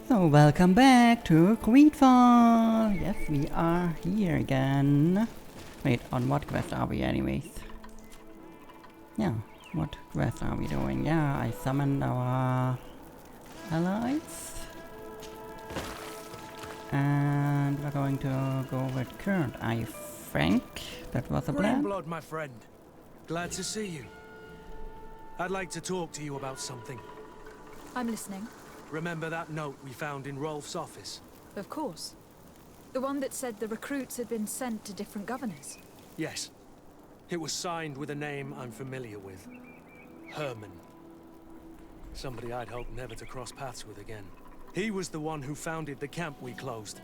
So welcome back to GreedFall! Yes, we are here again. Wait, on what quest are we anyways? Yeah, what quest are we doing? Yeah, I summoned our allies. And we're going to go with current, I think. That was the plan. Blood, my friend. Glad to see you. I'd like to talk to you about something. I'm listening. Remember that note we found in Rolf's office? Of course. The one that said the recruits had been sent to different governors. Yes. It was signed with a name I'm familiar with. Herman. Somebody I'd hoped never to cross paths with again. He was the one who founded the camp we closed.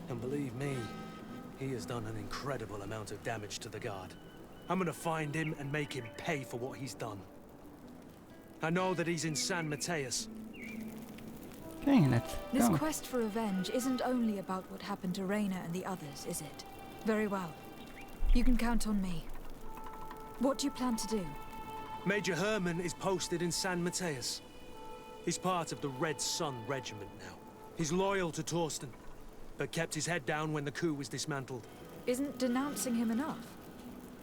And believe me, he has done an incredible amount of damage to the Guard. I'm gonna find him and make him pay for what he's done. I know that he's in San Mateus. Okay, let's go. This quest for revenge isn't only about what happened to Reyna and the others, is it? Very well. You can count on me. What do you plan to do? Major Herman is posted in San Mateus. He's part of the Red Sun Regiment now. He's loyal to Torsten, but kept his head down when the coup was dismantled. Isn't denouncing him enough?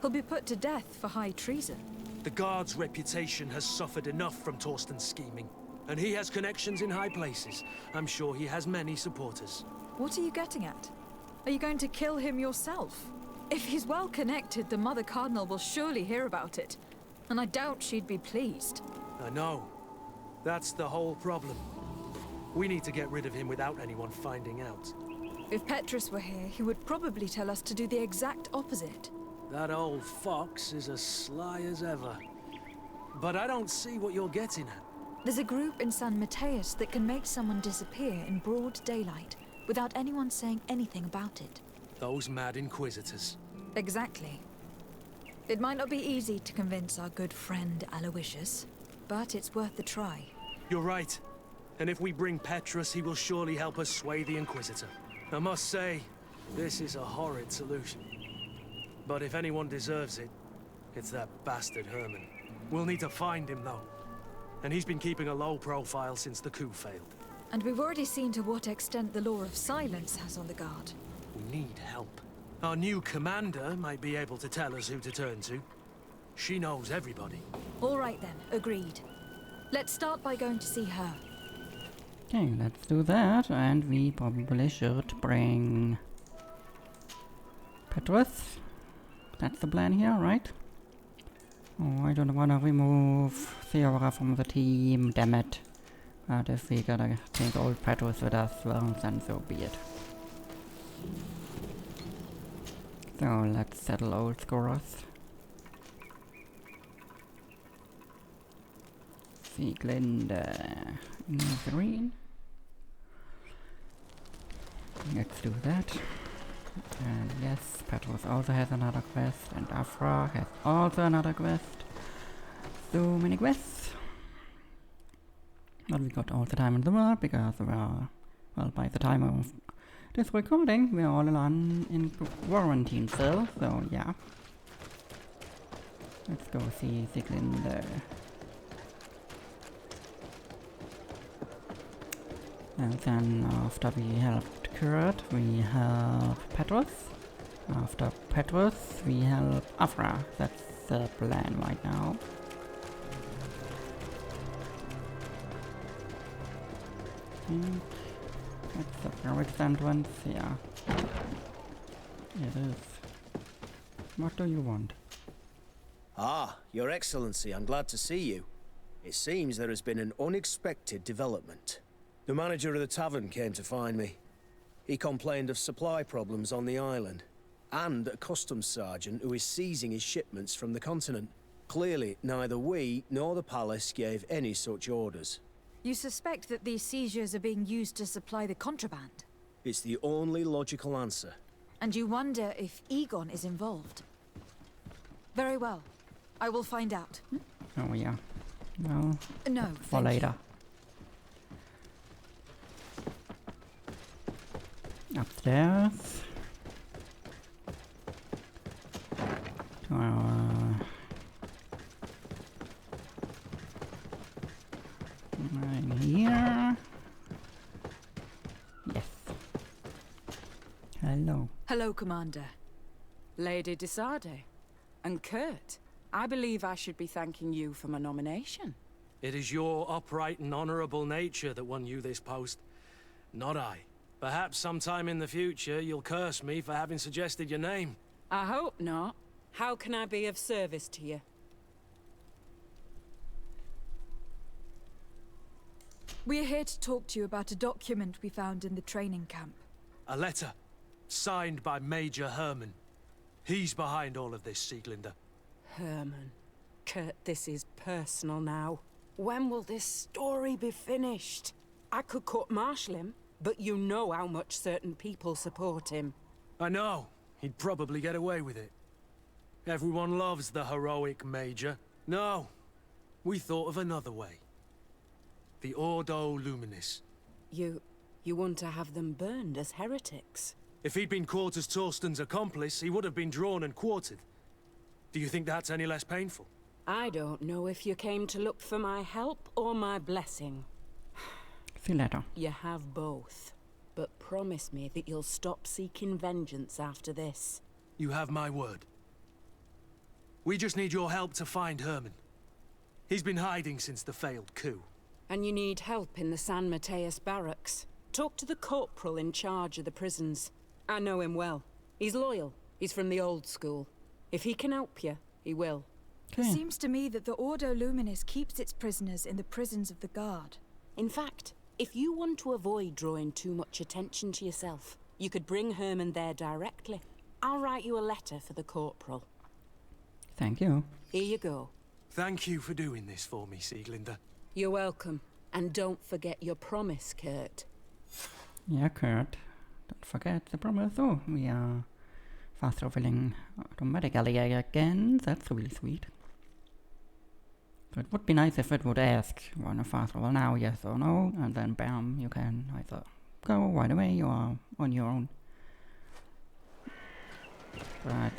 He'll be put to death for high treason. The Guard's reputation has suffered enough from Torsten's scheming. And he has connections in high places. I'm sure he has many supporters. What are you getting at? Are you going to kill him yourself? If he's well connected, the Mother Cardinal will surely hear about it. And I doubt she'd be pleased. I know. That's the whole problem. We need to get rid of him without anyone finding out. If Petrus were here, he would probably tell us to do the exact opposite. That old fox is as sly as ever. But I don't see what you're getting at. There's a group in San Mateus that can make someone disappear in broad daylight without anyone saying anything about it. Those mad inquisitors. Exactly. It might not be easy to convince our good friend Aloysius, but it's worth the try. You're right. And if we bring Petrus, he will surely help us sway the Inquisitor. I must say, this is a horrid solution. But if anyone deserves it, it's that bastard Herman. We'll need to find him, though. And he's been keeping a low profile since the coup failed. And we've already seen to what extent the law of silence has on the Guard. We need help. Our new commander might be able to tell us who to turn to. She knows everybody. All right then, agreed. Let's start by going to see her. Okay, let's do that, and we probably should bring Petrus. That's the plan here, right? Oh, I don't want to remove Theora from the team, damn it. But if we gotta take old Petrus with us, well, then so be it. So, let's settle old scores. Sieglinde in green. Let's do that. And yes, Petrus also has another quest, and Afra has also another quest. So many quests. But we got all the time in the world because we are, well, by the time of this recording, we are all alone in quarantine still, so yeah. Let's go see Sieglinde. And then after we helped Kurt, we help Petrus. After Petrus, we help Afra. That's the plan right now. And that's the garage entrance, yeah. It is. What do you want? Ah, Your Excellency, I'm glad to see you. It seems there has been an unexpected development. The manager of the tavern came to find me. He complained of supply problems on the island, and a customs sergeant who is seizing his shipments from the continent. Clearly, neither we nor the palace gave any such orders. You suspect that these seizures are being used to supply the contraband? It's the only logical answer. And you wonder if Egon is involved? Very well. I will find out. Oh yeah. Well, No, for thank later. Upstairs. To our right here. hello. Hello, Commander. Lady Desade. And Kurt, I believe I should be thanking you for my nomination. It is your upright and honorable nature that won you this post, not I. Perhaps sometime in the future you'll curse me for having suggested your name. I hope not. How can I be of service to you? We're here to talk to you about a document we found in the training camp. A letter, signed by Major Herman. He's behind all of this, Sieglinder. Herman. Kurt, this is personal now. When will this story be finished? I could court-martial him, but you know how much certain people support him. I know. He'd probably get away with it. Everyone loves the heroic Major. No, we thought of another way. The Ordo Luminis. You want to have them burned as heretics? If he'd been caught as Torsten's accomplice, he would have been drawn and quartered. Do you think that's any less painful? I don't know if you came to look for my help or my blessing. See you later. You have both. But promise me that you'll stop seeking vengeance after this. You have my word. We just need your help to find Herman. He's been hiding since the failed coup. And you need help in the San Mateus barracks. Talk to the corporal in charge of the prisons. I know him well. He's loyal. He's from the old school. If he can help you, he will. It seems to me that the Ordo Luminis keeps its prisoners in the prisons of the Guard. In fact, if you want to avoid drawing too much attention to yourself, you could bring Herman there directly. I'll write you a letter for the corporal. Thank you. Here you go. Thank you for doing this for me, Sieglinder. You're welcome. And don't forget your promise, Kurt. Yeah, Kurt. Don't forget the promise. Oh, we are fast traveling automatically again. That's really sweet. So it would be nice if it would ask, wanna fast travel now, yes or no, and then bam, you can either go right away or on your own. But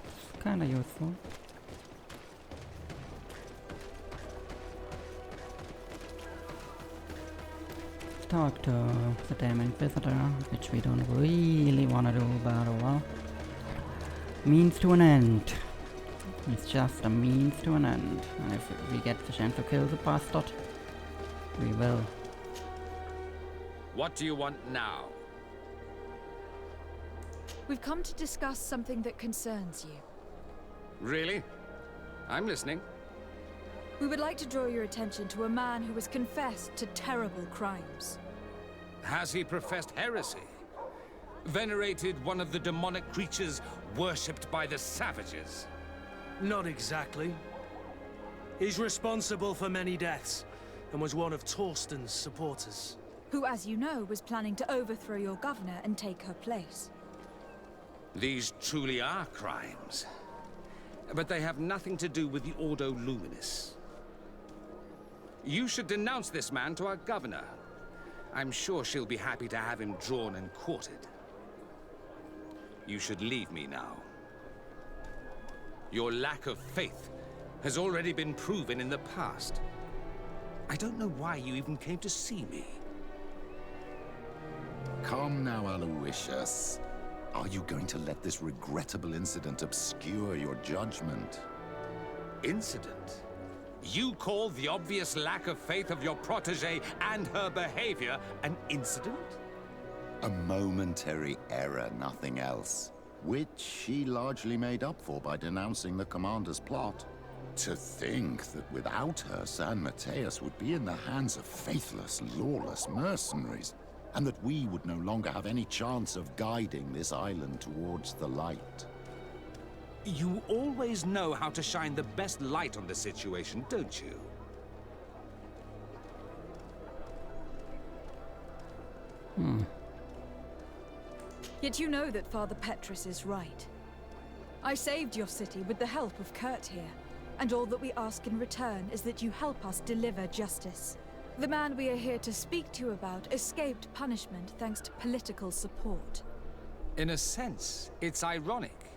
it's kinda useful. Talk to the damn Inquisitor, which we don't really want to do, but oh well. Means to an end. It's just a means to an end. And if we get the chance to kill the bastard, we will. What do you want now? We've come to discuss something that concerns you. Really? I'm listening. We would like to draw your attention to a man who has confessed to terrible crimes. Has he professed heresy? Venerated one of the demonic creatures worshipped by the savages? Not exactly. He's responsible for many deaths, and was one of Torsten's supporters. Who, as you know, was planning to overthrow your governor and take her place. These truly are crimes. But they have nothing to do with the Ordo Luminis. You should denounce this man to our governor. I'm sure she'll be happy to have him drawn and quartered. You should leave me now. Your lack of faith has already been proven in the past. I don't know why you even came to see me. Calm now, Aloysius. Are you going to let this regrettable incident obscure your judgment? Incident? You call the obvious lack of faith of your protégé and her behavior an incident? A momentary error, nothing else. Which she largely made up for by denouncing the commander's plot. To think that without her, San Mateus would be in the hands of faithless, lawless mercenaries, and that we would no longer have any chance of guiding this island towards the light. You always know how to shine the best light on the situation, don't you? Yet you know that Father Petrus is right. I saved your city with the help of Kurt here, and all that we ask in return is that you help us deliver justice. The man we are here to speak to you about escaped punishment thanks to political support. In a sense, it's ironic,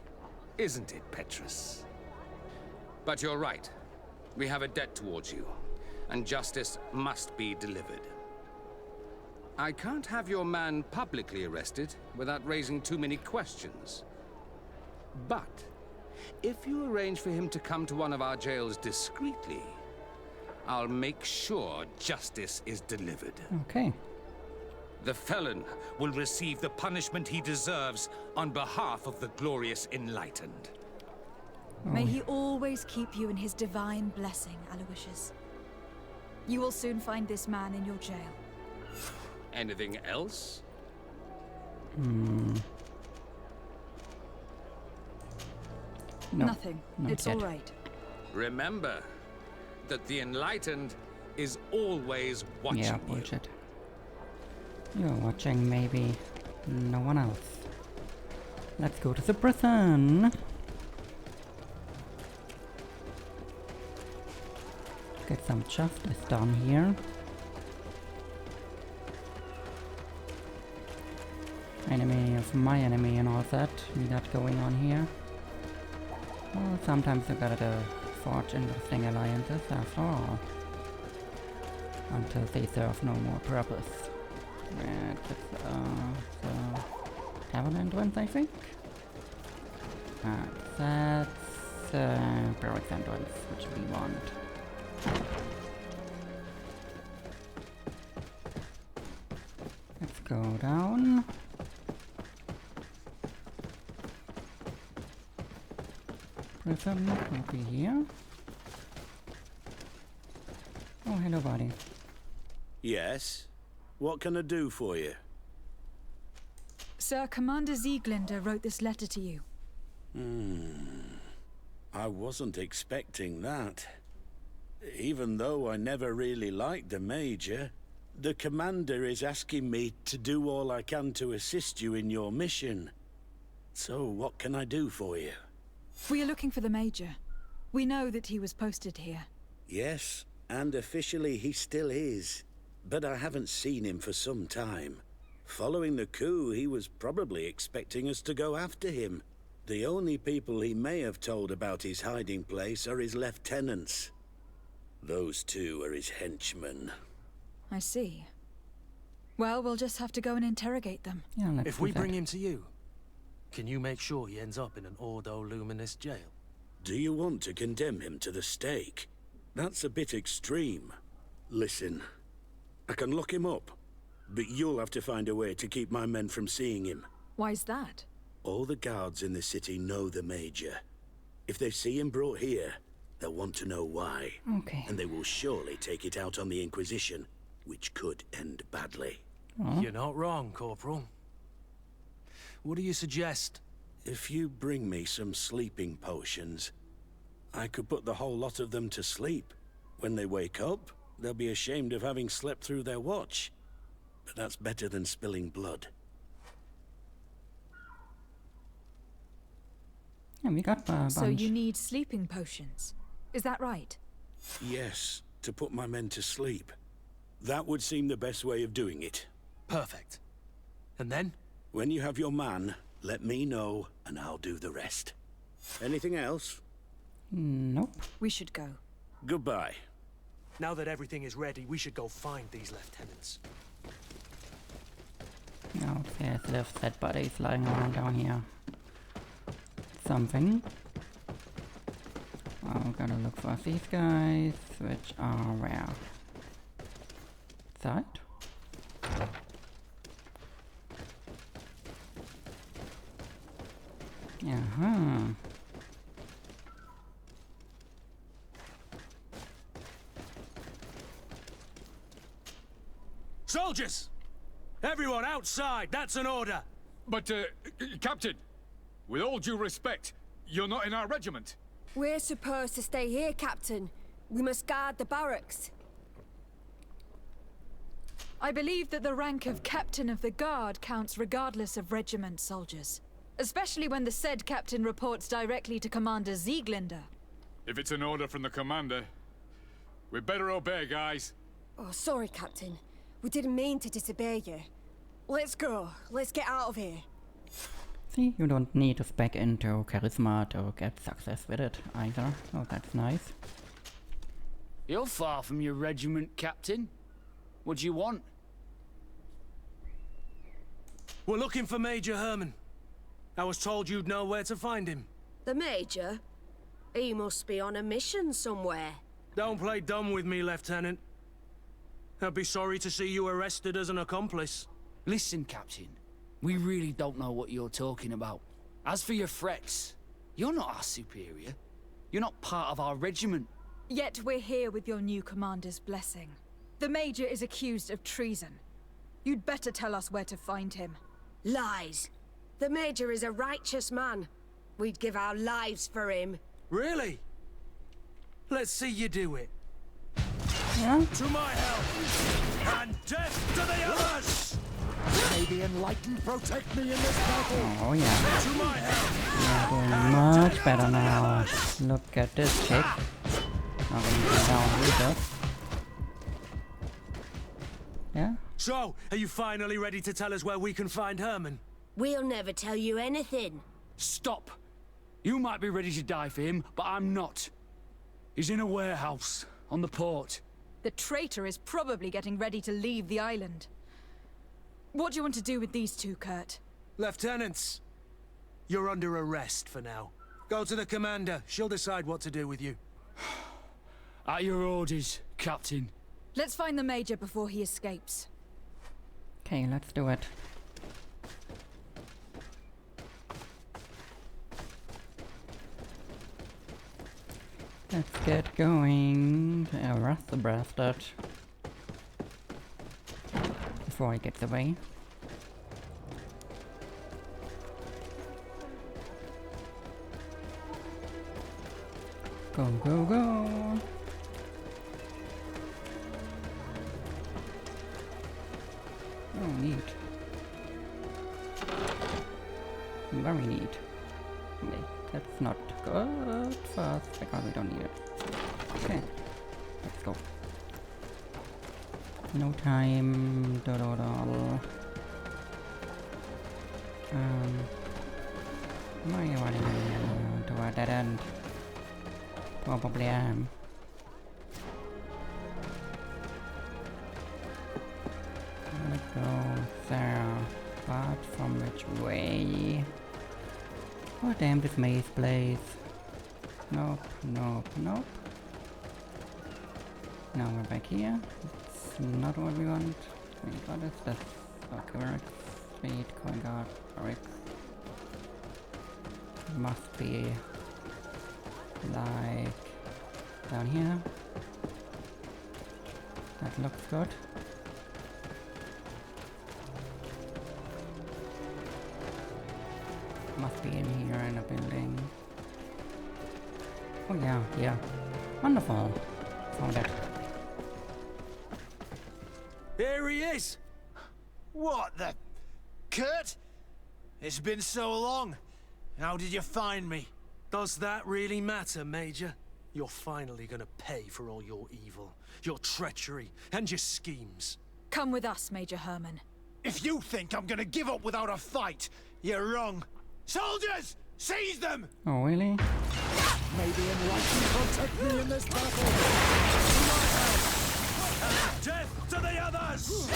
isn't it, Petrus? But you're right. We have a debt towards you, and justice must be delivered. I can't have your man publicly arrested without raising too many questions. But if you arrange for him to come to one of our jails discreetly, I'll make sure justice is delivered. Okay. The felon will receive the punishment he deserves on behalf of the glorious enlightened. May he always keep you in his divine blessing, Aloysius. You will soon find this man in your jail. Anything else? No, Nothing. not It's yet. all right. Remember that the enlightened is always watching Yeah, you. bullshit. You're watching, maybe. No one else. Let's go to the prison. Get some justice done here. Enemy of my enemy and all that we got going on here. Well, sometimes you gotta forge interesting alliances after all. Until they serve no more purpose. That's the tavern entrance, I think. That's barracks entrance, which we want. Let's go down. Prison will be here. Oh, hello, buddy. Yes? What can I do for you? Sir, Commander Sieglinder wrote this letter to you. I wasn't expecting that. Even though I never really liked the Major, the Commander is asking me to do all I can to assist you in your mission. So, what can I do for you? We are looking for the Major. We know that he was posted here. Yes, and officially he still is. But I haven't seen him for some time. Following the coup, he was probably expecting us to go after him. The only people he may have told about his hiding place are his lieutenants. Those two are his henchmen. I see. Well, we'll just have to go and interrogate them. Yeah, let's If do we that. bring him to you, can you make sure he ends up in an Ordo Luminous jail? Do you want to condemn him to the stake? That's a bit extreme. Listen, I can lock him up, but you'll have to find a way to keep my men from seeing him. Why's that? All the guards in the city know the Major. If they see him brought here, they'll want to know why. Okay. And they will surely take it out on the Inquisition, which could end badly. You're not wrong, Corporal. What do you suggest? If you bring me some sleeping potions, I could put the whole lot of them to sleep. When they wake up, they'll be ashamed of having slept through their watch. But that's better than spilling blood. Yeah, we got a bunch. So you need sleeping potions. Is that right? Yes, to put my men to sleep. That would seem the best way of doing it. Perfect. And then? When you have your man, let me know, and I'll do the rest. Anything else? Nope. We should go. Goodbye. Now that everything is ready, we should go find these lieutenants. No, there's left dead bodies lying around down here. Something. I'm gonna look for these guys, which are where? Side? Uh-huh. Soldiers! Everyone outside! That's an order! But, Captain, with all due respect, you're not in our regiment. We're supposed to stay here, Captain. We must guard the barracks. I believe that the rank of Captain of the Guard counts regardless of regiment, soldiers. Especially when the said captain reports directly to Commander Sieglinder. If it's an order from the commander, we better obey, guys. Oh, sorry, Captain. We didn't mean to disobey you. Let's go. Let's get out of here. See, you don't need to spec into charisma to get success with it either. Oh, that's nice. You're far from your regiment, Captain. What do you want? We're looking for Major Herman. I was told you'd know where to find him. The Major? He must be on a mission somewhere. Don't play dumb with me, Lieutenant. I'd be sorry to see you arrested as an accomplice. Listen, Captain. We really don't know what you're talking about. As for your threats, you're not our superior. You're not part of our regiment. Yet we're here with your new commander's blessing. The Major is accused of treason. You'd better tell us where to find him. Lies. The Major is a righteous man. We'd give our lives for him. Really? Let's see you do it. Yeah? To my help! And death to the others! May the Enlightened protect me in this battle! Oh yeah. To my help! We are doing much better now. Look at this chick. Now we can go down with us. Yeah? So, are you finally ready to tell us where we can find Herman? We'll never tell you anything. Stop! You might be ready to die for him, but I'm not. He's in a warehouse, on the port. The traitor is probably getting ready to leave the island. What do you want to do with these two, Kurt? Lieutenants, you're under arrest for now. Go to the commander. She'll decide what to do with you. At your orders, Captain. Let's find the Major before he escapes. Okay, let's do it. Let's get going to arrest the bastard before he gets away. Go, go, go! Oh, neat. Very neat. Okay, that's not good first because we don't need it. Okay, let's go. No time. Why are you running to a dead end? Probably am. Let's go there. But from which way? Oh damn, this maze place. Nope, nope, nope. Now we're back here. It's not what we want. Wait, what is this? Okay, Arisce. Wait, going guard. Arisce. Must be like down here. That looks good. Must be in here in a building. Oh yeah, yeah. Wonderful. Found it. Here he is! What the... Kurt? It's been so long. How did you find me? Does that really matter, Major? You're finally gonna pay for all your evil, your treachery, and your schemes. Come with us, Major Herman. If you think I'm gonna give up without a fight, you're wrong. Soldiers! Seize them! Oh really? May the Enlightened protect me in this battle! And death to the others!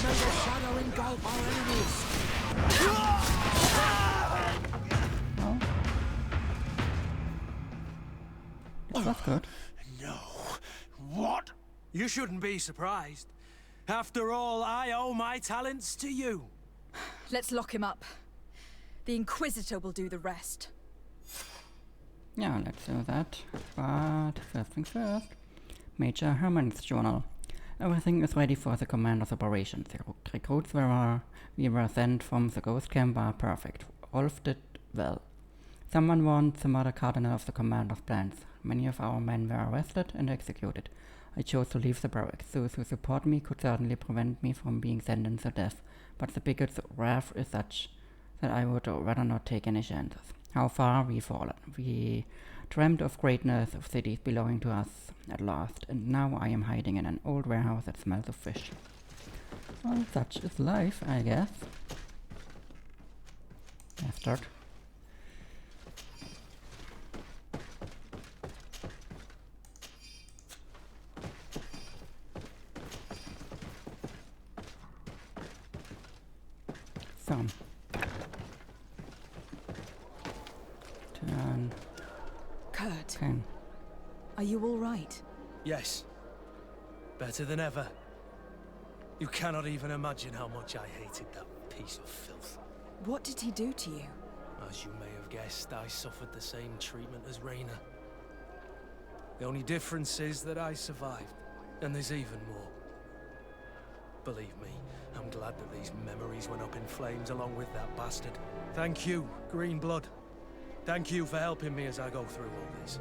May the shadow engulf our enemies! Oh. That's good. No. What? You shouldn't be surprised. After all, I owe my talents to you. Let's lock him up. The Inquisitor will do the rest. Yeah, let's do that. But first things first. Major Herman's journal. Everything is ready for the commander's operation. The recruits we were sent from the ghost camp are perfect. Rolf did well. Someone warned the mother cardinal of the commander's plans. Many of our men were arrested and executed. I chose to leave the barracks. Those who support me could certainly prevent me from being sentenced to death, but the bigots' wrath is such that I would rather not take any chances. How far we've fallen. We dreamt of greatness, of cities belonging to us at last, and now I am hiding in an old warehouse that smells of fish. Well, such is life, I guess. Bastard. So. Turn. Kurt, Okay. are you all right? Yes. Better than ever. You cannot even imagine how much I hated that piece of filth. What did he do to you? As you may have guessed, I suffered the same treatment as Raina. The only difference is that I survived, and there's even more. Believe me, I'm glad that these memories went up in flames along with that bastard. Thank you, Green Blood. Thank you for helping me as I go through all this.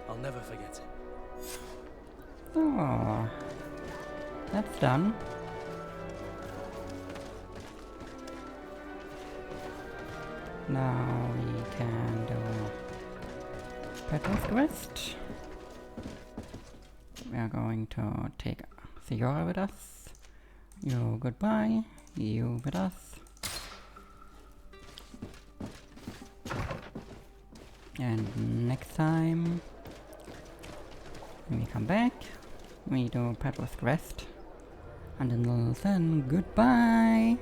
I'll never forget it. Oh, that's done. Now we can do Petrus quest. We are going to take Theora with us. You goodbye. You with us. And next time, when we come back, we do Petrus quest. And until then, goodbye!